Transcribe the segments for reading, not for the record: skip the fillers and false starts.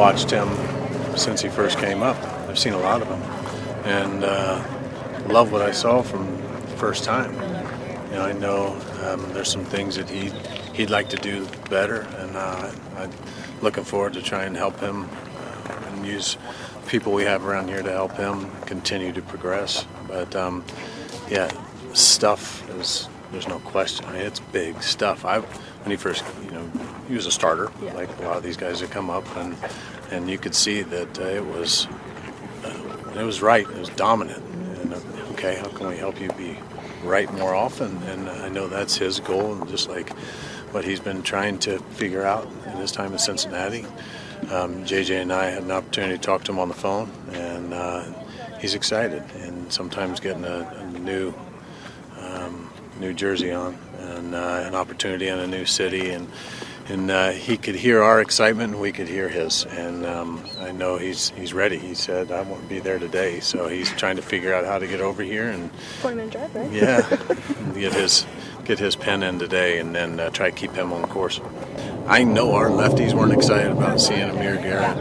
watched him since he first came up. I've seen a lot of him, and love what I saw from the first time. I know there's some things that he'd like to do better, and I'm looking forward to try and help him and use people we have around here to help him continue to progress. But yeah, stuff is, there's no question. I mean, it's big stuff. When he first, he was a starter, like a lot of these guys that come up, and you could see that it was right. It was dominant. And okay, how can we help you be right more often? And I know that's his goal, and just like what he's been trying to figure out in his time in Cincinnati. JJ and I had an opportunity to talk to him on the phone, and he's excited. And sometimes getting a new jersey on, and an opportunity in a new city, and he could hear our excitement, and we could hear his. And I know he's ready. He said, "I won't be there today," so he's trying to figure out how to get over here and 20-minute drive, right? Yeah, get his pen in today, and then try to keep him on course. I know our lefties weren't excited about seeing Amir, Garrett.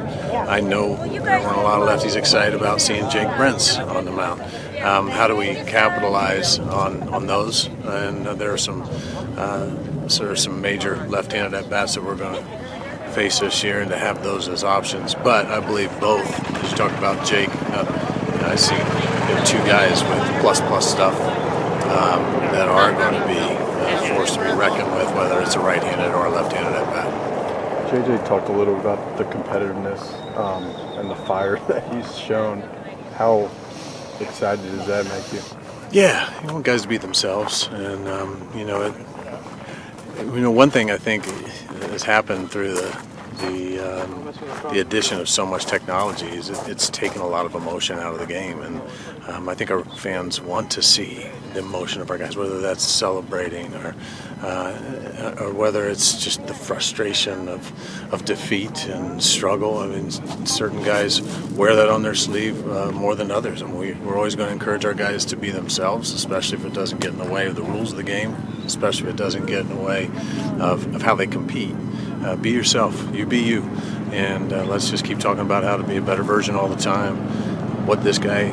I know there weren't a lot of lefties excited about seeing Jake Brentz on the mound. How do we capitalize on those? And there are some major left-handed at-bats that we're going to face this year, and to have those as options. But I believe both, as you talk about Jake, I see two guys with plus stuff that are going to be forced to be reckoned with, whether it's a right-handed or a left-handed at-bat. JJ talked a little about the competitiveness and the fire that he's shown. How excited does that make you? Yeah, you want guys to be themselves, and one thing I think has happened through the addition of so much technology is it's taken a lot of emotion out of the game, and I think our fans want to see the emotion of our guys, whether that's celebrating or whether it's just the frustration of defeat and struggle. I mean, certain guys wear that on their sleeve more than others, and we're always going to encourage our guys to be themselves, especially if it doesn't get in the way of the rules of the game, especially if it doesn't get in the way of how they compete. Be yourself. You be you. And let's just keep talking about how to be a better version all the time. What this guy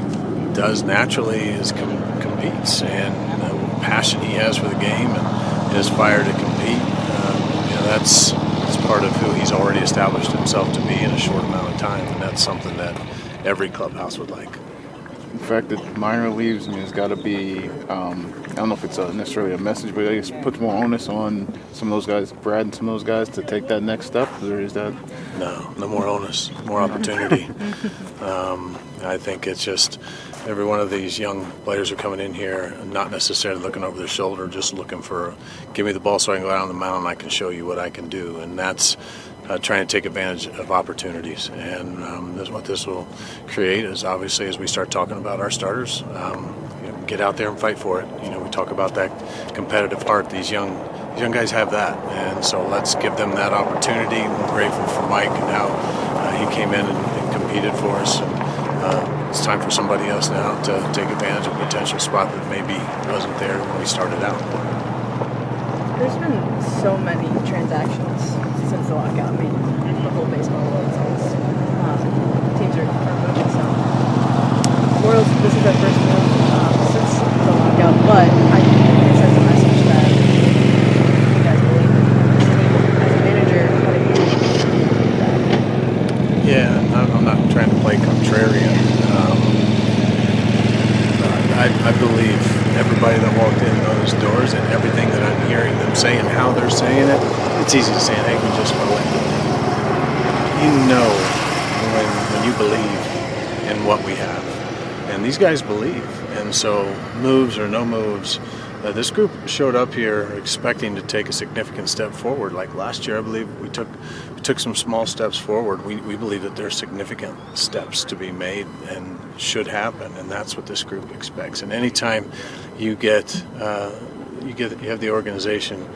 does naturally is competes, and the passion he has for the game and his fire to compete, that's part of who he's already established himself to be in a short amount of time, and that's something that every clubhouse would like. The fact that minor leagues, it's got to be, I don't know if it's necessarily a message, but I guess puts more onus on some of those guys, Brad and some of those guys, to take that next step, or is that? No more onus, more opportunity. I think it's just every one of these young players are coming in here not necessarily looking over their shoulder, just looking for, give me the ball so I can go out on the mound and I can show you what I can do, and that's trying to take advantage of opportunities. And what this will create is, obviously, as we start talking about our starters, get out there and fight for it. We talk about that competitive heart. These young guys have that, and so let's give them that opportunity. I'm grateful for Mike and how he came in and competed for us. And it's time for somebody else now to take advantage of a potential spot that maybe wasn't there when we started out. There's been so many transactions since the lockout. I mean, the whole baseball world is always teams are moving. So, Royals, this is their first move since the lockout, but I think it sends a message that you guys believe in this team. As a manager, how do you do that? Yeah, I'm not trying to play contrarian. I believe everybody that walked in those doors and everything that I'm hearing them say and how they're saying it, it's easy to say, hey, we just go in. When you believe in what we have. And these guys believe. And so moves or no moves, this group showed up here expecting to take a significant step forward. Like last year, I believe we took some small steps forward. We believe that there's significant steps to be made and should happen, and that's what this group expects. And anytime you have the organization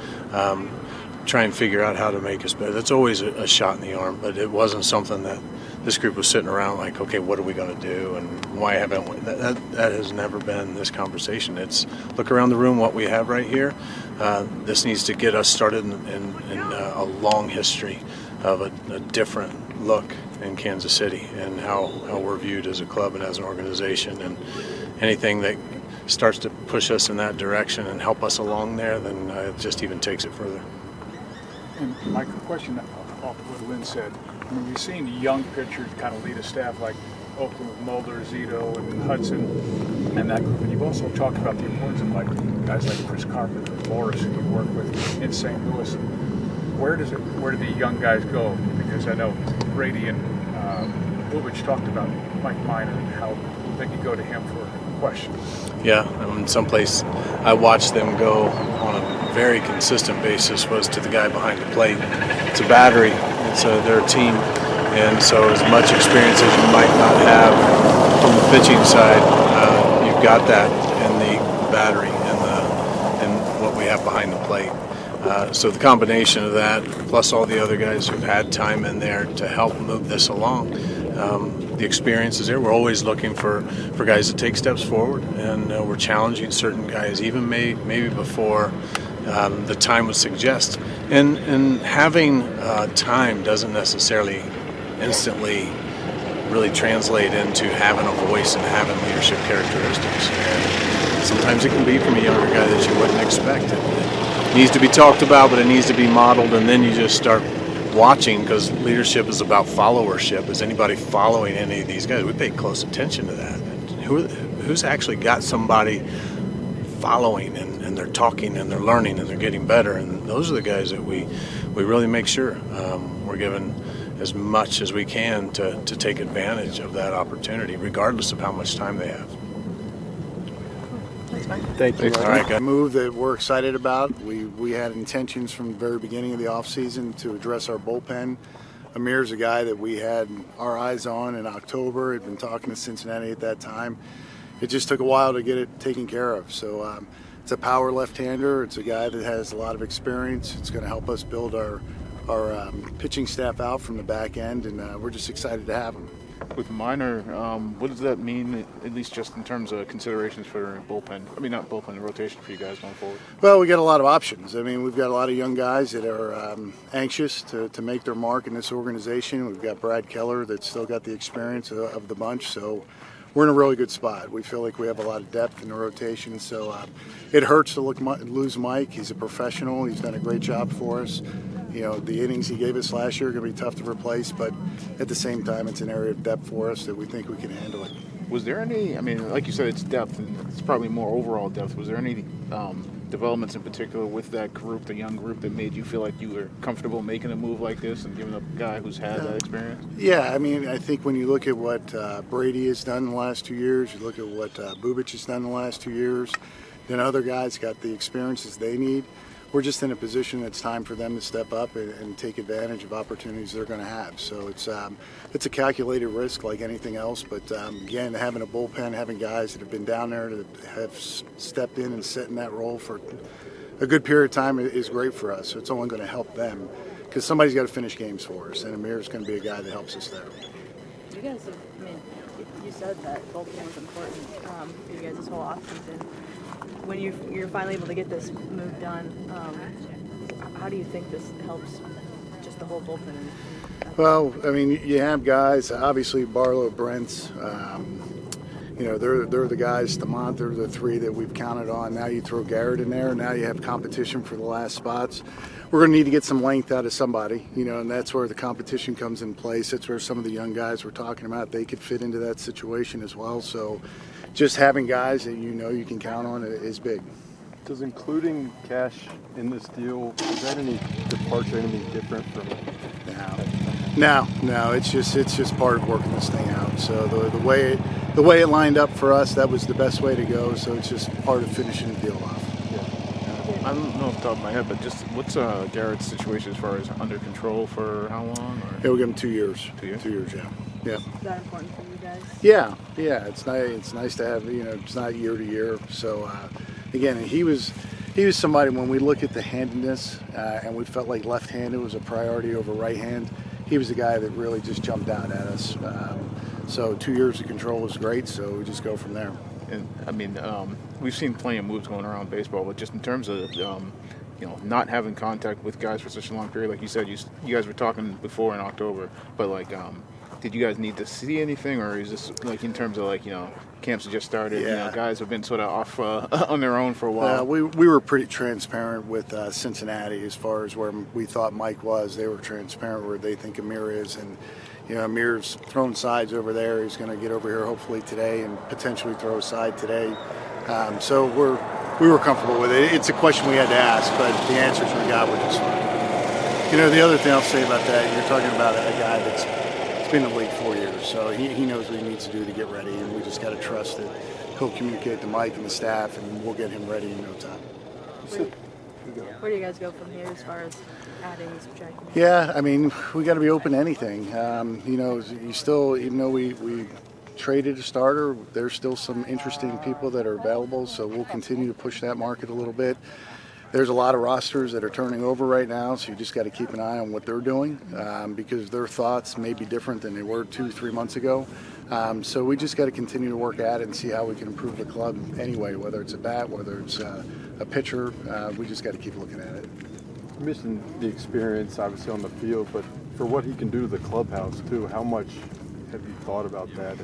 try and figure out how to make us better, that's always a shot in the arm. But it wasn't something that this group was sitting around like, okay, what are we going to do, and why haven't we? That has never been this conversation. It's look around the room, what we have right here. This needs to get us started in a long history of a different look in Kansas City and how we're viewed as a club and as an organization. And anything that starts to push us in that direction and help us along there, then it just even takes it further. And Mike, a question off what Lynn said. I mean, we've seen young pitchers kind of lead a staff like Oakland with Mulder, Zito, and Hudson, and that group. And you've also talked about the importance of like guys like Chris Carpenter, Morris, who you work with in St. Louis. Where do the young guys go? Because I know Brady and Bubic talked about Mike Minor and how they could go to him for questions. Yeah, someplace I watched them go on a very consistent basis was to the guy behind the plate. It's a battery. They're a team. And so as much experience as you might not have from the pitching side, you've got that in the battery and what we have behind the plate. So the combination of that, plus all the other guys who've had time in there to help move this along, the experience is there. We're always looking for guys to take steps forward, and we're challenging certain guys, even maybe before the time would suggest. And having time doesn't necessarily instantly really translate into having a voice and having leadership characteristics. And sometimes it can be from a younger guy that you wouldn't expect. It needs to be talked about, but it needs to be modeled, and then you just start watching, because leadership is about followership. Is anybody following any of these guys? We pay close attention to that. And who's actually got somebody following, and they're talking and they're learning and they're getting better, and those are the guys that we really make sure we're given as much as we can to take advantage of that opportunity, regardless of how much time they have. Thank you. All right, guys. A move that we're excited about. We had intentions from the very beginning of the offseason to address our bullpen. Amir's a guy that we had our eyes on in October. Had been talking to Cincinnati at that time. It just took a while to get it taken care of. So it's a power left-hander. It's a guy that has a lot of experience. It's going to help us build our pitching staff out from the back end, and we're just excited to have him. With Minor, what does that mean, at least just in terms of considerations for bullpen? I mean, not bullpen, rotation for you guys going forward? Well, we got a lot of options. I mean, we've got a lot of young guys that are anxious to make their mark in this organization. We've got Brad Keller that's still got the experience of the bunch, so we're in a really good spot. We feel like we have a lot of depth in the rotation, so it hurts to lose Mike. He's a professional. He's done a great job for us. You know, the innings he gave us last year are going to be tough to replace, but at the same time, it's an area of depth for us that we think we can handle it. Was there any, I mean, like you said, it's depth, and it's probably more overall depth. Was there any developments in particular with that group, the young group, that made you feel like you were comfortable making a move like this and giving a guy who's had that experience? Yeah, I mean, I think when you look at what Brady has done in the last 2 years, you look at what Bubic has done in the last 2 years, then other guys got the experiences they need. We're just in a position that's time for them to step up and take advantage of opportunities they're going to have. So it's a calculated risk like anything else. But again, having a bullpen, having guys that have been down there that have stepped in and set in that role for a good period of time is great for us. So it's only going to help them, because somebody's got to finish games for us, and Amir's going to be a guy that helps us there. You guys have, I mean, you said that bullpen was important for you guys this whole offseason. When you're finally able to get this move done, how do you think this helps just the whole bullpen? Well, I mean, you have guys, obviously Barlow, Brents, you know, they're the guys, Stamont, they're the three that we've counted on. Now you throw Garrett in there, now you have competition for the last spots. We're going to need to get some length out of somebody, you know, and that's where the competition comes in place. That's where some of the young guys we're talking about, they could fit into that situation as well. So just having guys that you know you can count on is big. Does including Cash in this deal, is that any departure, anything different from No, it's just part of working this thing out. So the way it lined up for us, that was the best way to go. So it's just part of finishing the deal off. I don't know off the top of my head, but just what's Garrett's situation as far as under control for how long? Or? Yeah, we'll give him 2 years. 2 years? 2 years, yeah. Yeah. Is that important for you guys? Yeah. It's nice to have, you know, it's not year to year. So again, he was somebody, when we look at the handedness and we felt like left-handed was a priority over right hand, he was the guy that really just jumped out at us. So 2 years of control was great. So we just go from there. And I mean, we've seen plenty of moves going around baseball, but just in terms of you know, not having contact with guys for such a long period, like you said, you guys were talking before in October, but like did you guys need to see anything, or is this like in terms of like camps have just started? Yeah. Guys have been sort of off on their own for a while. We were pretty transparent with Cincinnati as far as where we thought Mike was. They were transparent where they think Amir is, and Amir's thrown sides over there. He's going to get over here hopefully today and potentially throw a side today. So we were comfortable with it. It's a question we had to ask, but the answers we got were just fine. The other thing I'll say about that, you're talking about a guy that's been in the league 4 years, so he knows what he needs to do to get ready, and we just got to trust that he'll communicate to Mike and the staff, and we'll get him ready in no time. Where do you guys go from here as far as adding and subtracting? Yeah, I mean, we got to be open to anything. You still, even though we traded a starter, there's still some interesting people that are available, so we'll continue to push that market a little bit. There's a lot of rosters that are turning over right now, so you just got to keep an eye on what they're doing because their thoughts may be different than they were 2-3 months ago. So we just got to continue to work at it and see how we can improve the club anyway, whether it's a bat, whether it's a pitcher. We just got to keep looking at it. You mentioned the experience, obviously, on the field, but for what he can do to the clubhouse, too, how much have you thought about that?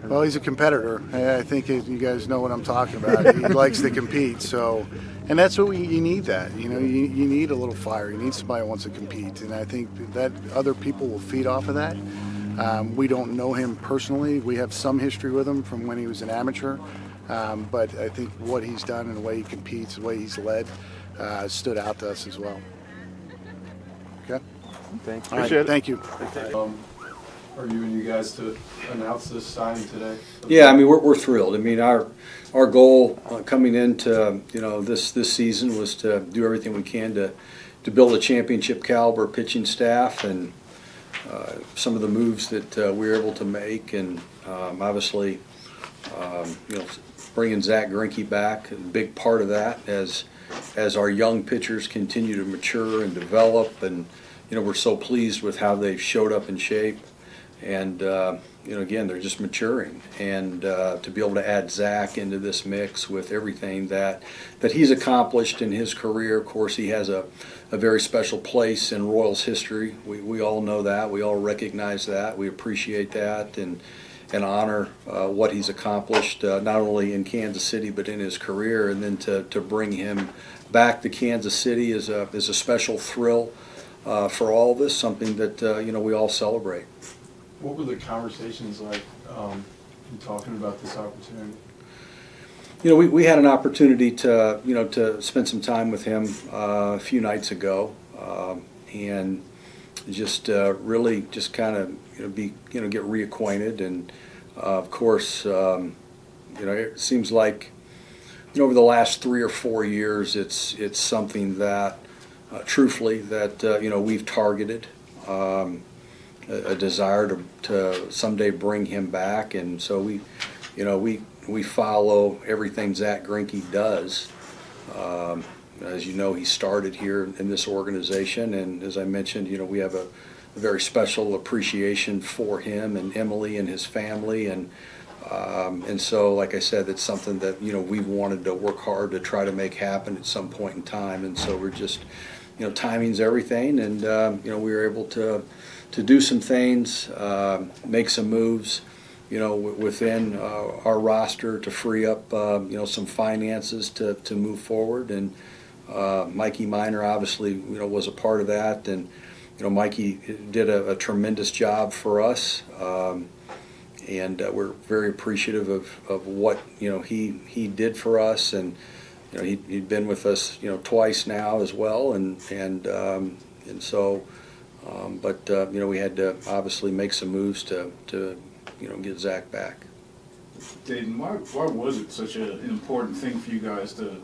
Well, he's a competitor. I think you guys know what I'm talking about. He likes to compete, so, and that's what you need. That you need a little fire. You need somebody who wants to compete, and I think that other people will feed off of that. We don't know him personally. We have some history with him from when he was an amateur, but I think what he's done and the way he competes, the way he's led, stood out to us as well. Okay. Thank you. All right, Appreciate it. thank you. Are you guys to announce this signing today? Yeah, I mean we're thrilled. I mean our goal coming into this season was to do everything we can to build a championship caliber pitching staff, and some of the moves that we were able to make, and obviously bringing Zack Greinke back, a big part of that as our young pitchers continue to mature and develop, and we're so pleased with how they've showed up in shape. And, again, they're just maturing. And to be able to add Zack into this mix with everything that he's accomplished in his career, of course, he has a very special place in Royals history. We all know that. We all recognize that. We appreciate that and honor what he's accomplished, not only in Kansas City but in his career. And then to bring him back to Kansas City is a special thrill for all of us, something that, we all celebrate. What were the conversations like in talking about this opportunity? We had an opportunity to spend some time with him a few nights ago, and just really just kind of get reacquainted, and of course it seems like over the last 3 or 4 years it's something that truthfully that we've targeted. A desire to someday bring him back, and so we follow everything Zack Greinke does. As you know, he started here in this organization, and as I mentioned, we have a very special appreciation for him and Emily and his family, and so, like I said, it's something that we've wanted to work hard to try to make happen at some point in time, and so we're just timing's everything, and we were able to do some things, make some moves, within our roster to free up, some finances to move forward. And Mikey Minor obviously, was a part of that. And, Mikey did a tremendous job for us. And we're very appreciative of what, he did for us. And, he'd been with us, twice now as well. And so, but we had to obviously make some moves to get Zack back. Dayton, why was it such an important thing for you guys to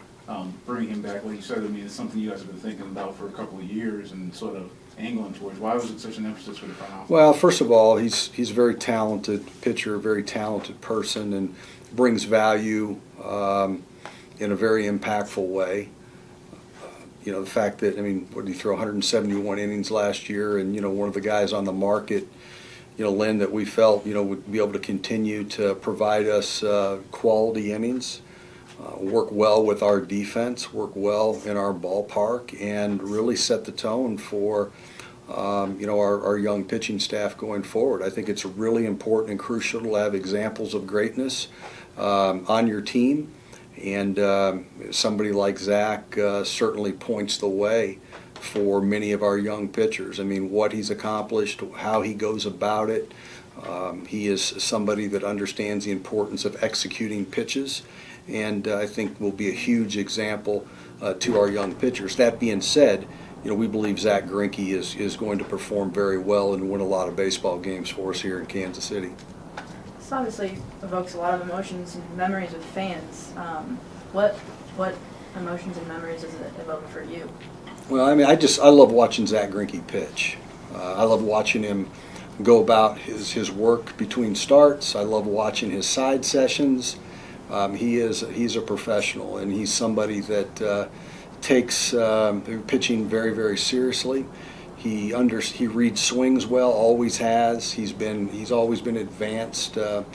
bring him back? Like you said, I mean, it's something you guys have been thinking about for a couple of years and sort of angling towards. Why was it such an emphasis for the front office? Well, first of all, he's a very talented pitcher, a very talented person, and brings value in a very impactful way. The fact that, what did he throw, 171 innings last year, and, one of the guys on the market, Lynn, that we felt, would be able to continue to provide us quality innings, work well with our defense, work well in our ballpark, and really set the tone for, our young pitching staff going forward. I think it's really important and crucial to have examples of greatness on your team, and somebody like Zack certainly points the way for many of our young pitchers. I mean, what he's accomplished, how he goes about it. He is somebody that understands the importance of executing pitches, and I think will be a huge example to our young pitchers. That being said, we believe Zack Greinke is going to perform very well and win a lot of baseball games for us here in Kansas City. This obviously evokes a lot of emotions and memories with fans. What emotions and memories does it evoke for you? Well, I mean, I love watching Zack Greinke pitch. I love watching him go about his work between starts. I love watching his side sessions. He's a professional, and he's somebody that takes pitching very, very seriously. He reads swings well, always has. He's always been advanced, for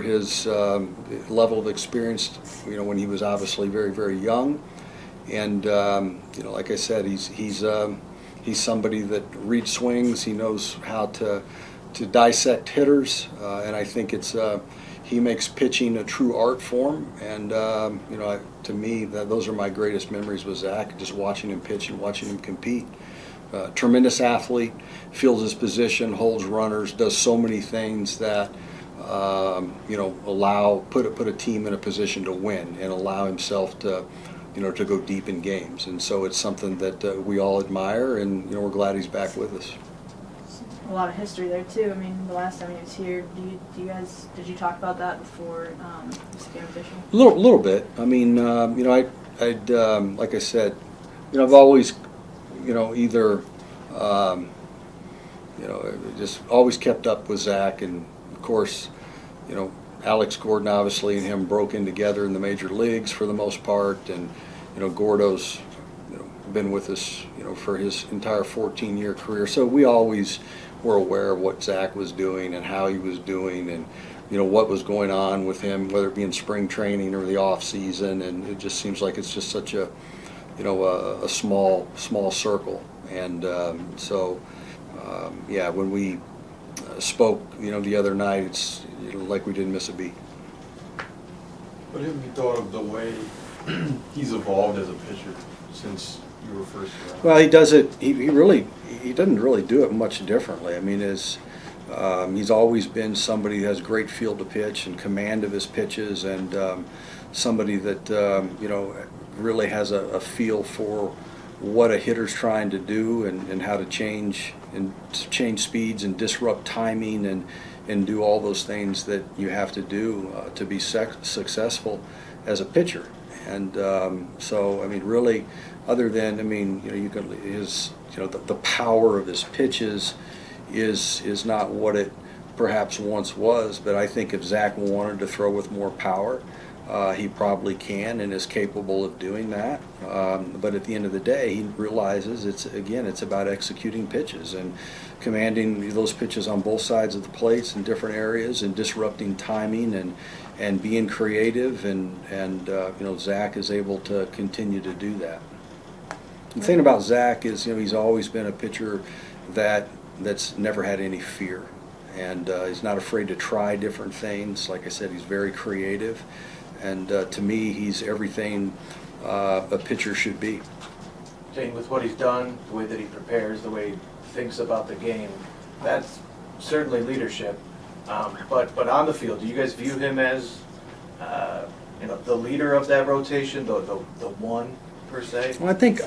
his level of experience. When he was obviously very, very young, and like I said, he's somebody that reads swings. He knows how to dissect hitters, and I think he makes pitching a true art form. And to me, those are my greatest memories with Zack, just watching him pitch and watching him compete. Tremendous athlete, feels his position, holds runners, does so many things that put a team in a position to win and allow himself to go deep in games. And so it's something that we all admire, and we're glad he's back with us. A lot of history there too. I mean, the last time he was here, did you talk about that before this became official? A little bit. I mean, I'd like I said, I've always, just always kept up with Zack, and of course, Alex Gordon obviously and him broke in together in the major leagues for the most part, and Gordo's been with us for his entire 14-year career, so we always were aware of what Zack was doing and how he was doing, and what was going on with him, whether it be in spring training or the off season. And it just seems like it's just such a a small circle. And when we spoke the other night, it's like we didn't miss a beat. What have you thought of the way he's evolved as a pitcher since you were first around? Well, he does it. He doesn't really do it much differently. I mean, he's always been somebody who has great field to pitch and command of his pitches, and somebody that really has a feel for what a hitter's trying to do, and how to change speeds and disrupt timing and do all those things that you have to do to be successful as a pitcher. And so, I mean, really, other than, I mean, the power of his pitches is not what it perhaps once was. But I think if Zack wanted to throw with more power, he probably can and is capable of doing that. But at the end of the day, he realizes it's about executing pitches and commanding those pitches on both sides of the plates in different areas, and disrupting timing and being creative, and Zack is able to continue to do that. The thing about Zack is he's always been a pitcher that's never had any fear, and he's not afraid to try different things. Like I said, he's very creative, and to me, he's everything a pitcher should be. Saying with what he's done, the way that he prepares, the way he thinks about the game, that's certainly leadership. But on the field, do you guys view him as the leader of that rotation, the one per se? Well, I think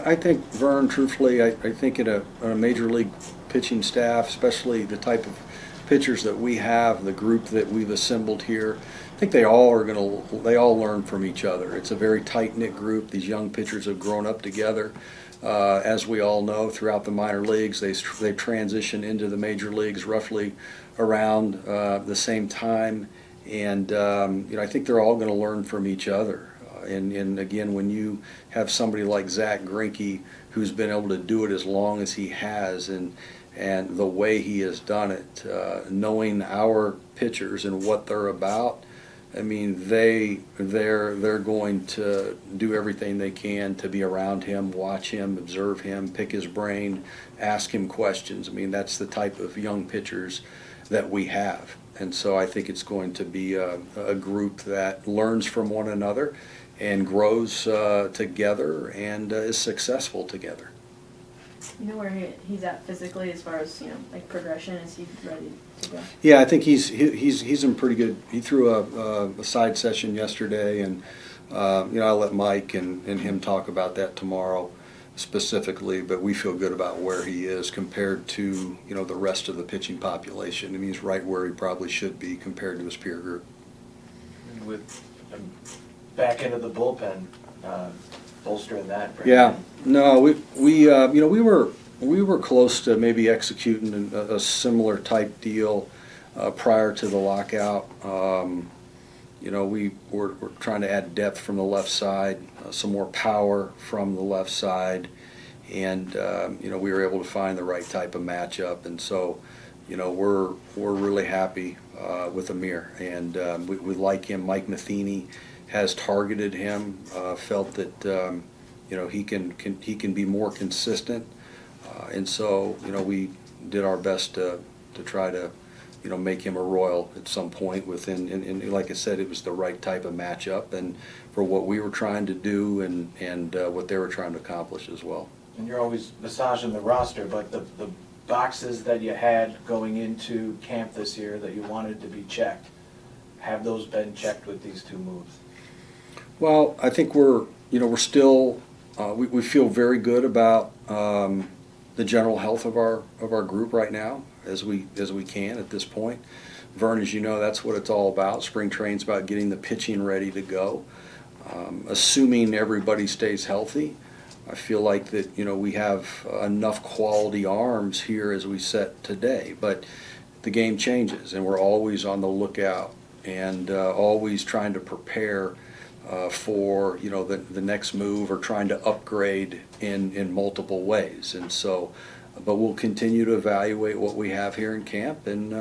Vern, truthfully, I think in a major league pitching staff, especially the type of pitchers that we have, the group that we've assembled here, I think they all learn from each other. It's a very tight-knit group. These young pitchers have grown up together. As we all know, throughout the minor leagues, they transitioned into the major leagues roughly around the same time, and I think they're all going to learn from each other. And again, when you have somebody like Zack Greinke, who's been able to do it as long as he has, and the way he has done it, knowing our pitchers and what they're about, I mean, they're going to do everything they can to be around him, watch him, observe him, pick his brain, ask him questions. I mean, that's the type of young pitchers that we have. And so I think it's going to be a group that learns from one another and grows together and is successful together. You know where he's at physically as far as, like progression? Is he ready to go? Yeah, I think he's in pretty good. He threw a side session yesterday, and I'll let Mike and him talk about that tomorrow specifically. But we feel good about where he is compared to the rest of the pitching population. I mean, he's right where he probably should be compared to his peer group. And with back into the bullpen, bolstering that. Yeah, no, we were close to maybe executing a similar type deal prior to the lockout. We were trying to add depth from the left side, some more power from the left side, and we were able to find the right type of matchup, and so we're really happy with Amir, and we like him. Mike Matheny has targeted him, felt that he can be more consistent, and so we did our best to try to make him a Royal at some point within. And like I said, it was the right type of matchup, and for what we were trying to do and what they were trying to accomplish as well. And you're always massaging the roster, but the boxes that you had going into camp this year that you wanted to be checked, have those been checked with these two moves? Well, I think we're still we feel very good about the general health of our group right now as we can at this point. Vern, as you know, that's what it's all about. Spring training's about getting the pitching ready to go. Assuming everybody stays healthy, I feel like that we have enough quality arms here as we set today. But the game changes, and we're always on the lookout and always trying to prepare for the next move or trying to upgrade in multiple ways. And so, but we'll continue to evaluate what we have here in camp. And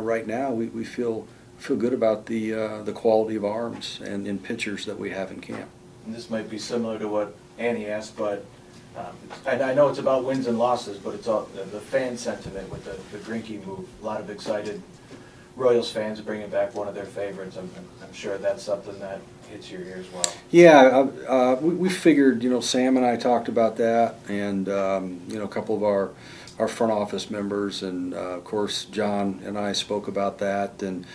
right now we feel good about the quality of arms and pitchers that we have in camp. And this might be similar to what Annie asked, but and I know it's about wins and losses, but it's all the fan sentiment with the Greinke move. A lot of excited Royals fans bringing back one of their favorites. I'm sure that's something that hits your ear as well. Yeah, we figured, Sam and I talked about that, and a couple of our front office members, and of course John and I spoke about that. And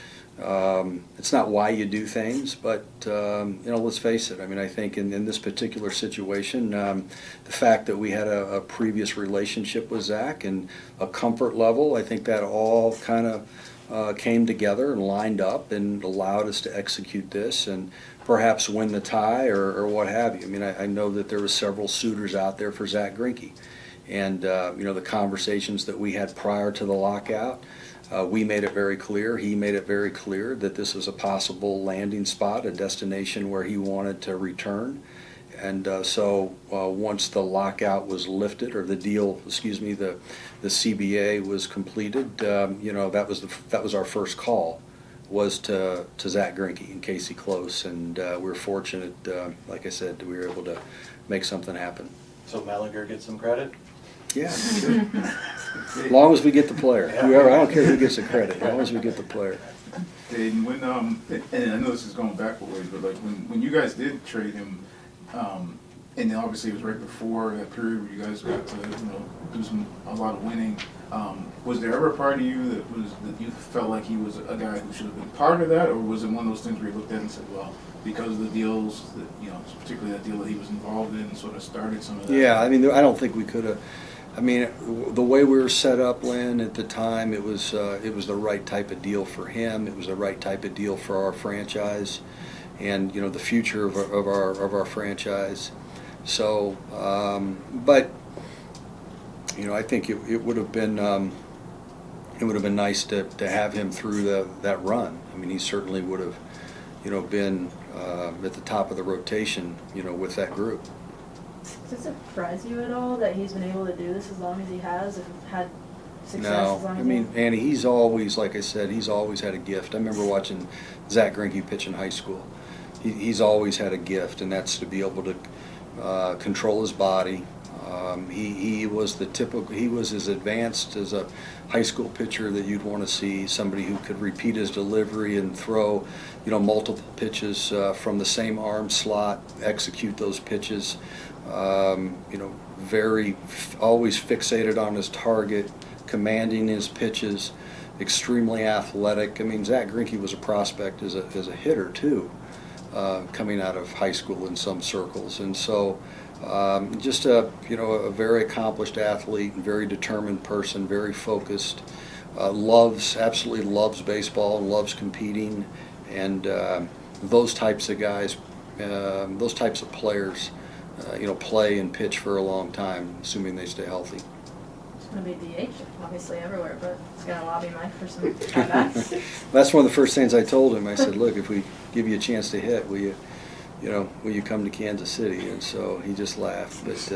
it's not why you do things, but let's face it. I mean, I think in this particular situation, the fact that we had a previous relationship with Zack and a comfort level, I think that all kind of came together and lined up and allowed us to execute this and perhaps win the tie or what have you. I mean, I know that there were several suitors out there for Zack Greinke, and the conversations that we had prior to the lockout, we made it very clear, he made it very clear that this was a possible landing spot, a destination where he wanted to return. And so once the lockout was lifted, or the deal, the CBA was completed, that was our first call, was to Zack Greinke and Casey Close, and we're fortunate, like I said, we were able to make something happen. So Mellinger gets some credit? Yeah, sure. As long as we get the player. Whoever, I don't care who gets the credit, as long as we get the player. And when and I know this is going back a ways, but like when you guys did trade him, and obviously it was right before that period where you guys got to do a lot of winning. Was there ever a part of you that you felt like he was a guy who should have been part of that, or was it one of those things where you looked at it and said, well, because of the deals that particularly that deal that he was involved in, sort of started some of that? Yeah, I mean, I don't think we could have. I mean, the way we were set up, Lynn, at the time, it was the right type of deal for him. It was the right type of deal for our franchise, and the future of our franchise. So, but I think it would have been nice to have him through that run. I mean, he certainly would have been at the top of the rotation with that group. Does it surprise you at all that he's been able to do this as long as he has and had success No, as long I as mean, Andy, he's always, like I said, he's always had a gift. I remember watching Zack Greinke pitch in high school. He's always had a gift, and that's to be able to control his body. He was the typical. He was as advanced as a high school pitcher that you'd want to see. Somebody who could repeat his delivery and throw, multiple pitches from the same arm slot, execute those pitches. Always fixated on his target, commanding his pitches, extremely athletic. I mean, Zack Greinke was a prospect as a hitter too, coming out of high school in some circles, and so just a very accomplished athlete, very determined person, very focused. Absolutely loves baseball and loves competing, and those types of guys, those types of players. Play and pitch for a long time, assuming they stay healthy. It's going to be DH, obviously everywhere, but it's going to lobby Mike for some at-bats. That's one of the first things I told him. I said, "Look, if we give you a chance to hit, will you come to Kansas City?" And so he just laughed. But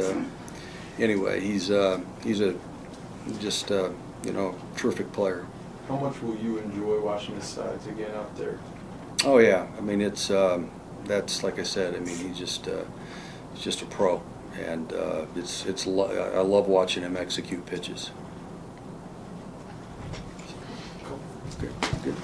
anyway, he's a terrific player. How much will you enjoy watching his sides again out there? Oh yeah, I mean it's that's like I said. I mean he's just a pro, and I love watching him execute pitches. Cool. Good.